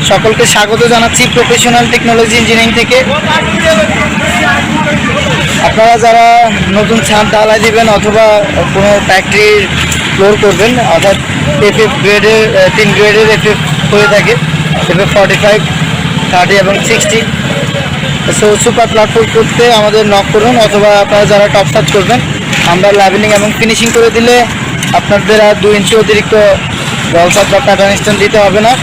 সকলকে স্বাগত জানাচ্ছি প্রফেশনাল টেকনোলজি ইঞ্জিনিয়ারিং থেকে। আপনারা যারা নতুন ছাদ ঢালাই দিবেন অথবা কোনো ফ্যাক্টরির ফ্লোর করবেন, অর্থাৎ এফএফ গ্রেডের 3 গ্রেডের এফএফ হয়ে থাকে, এফএফ 45, 30 এবং 60। সো সুপার প্ল্যাটফর্ম করতে আমাদের নক করুন, অথবা আপনারা যারা টসআপ করবেন আমরা লেভেলিং এবং ফিনিশিং করে দিলে আপনাদের আর 2 ইঞ্চি অতিরিক্ত বলসাপ বা প্যাটার্ন স্টোন দিতে হবে না।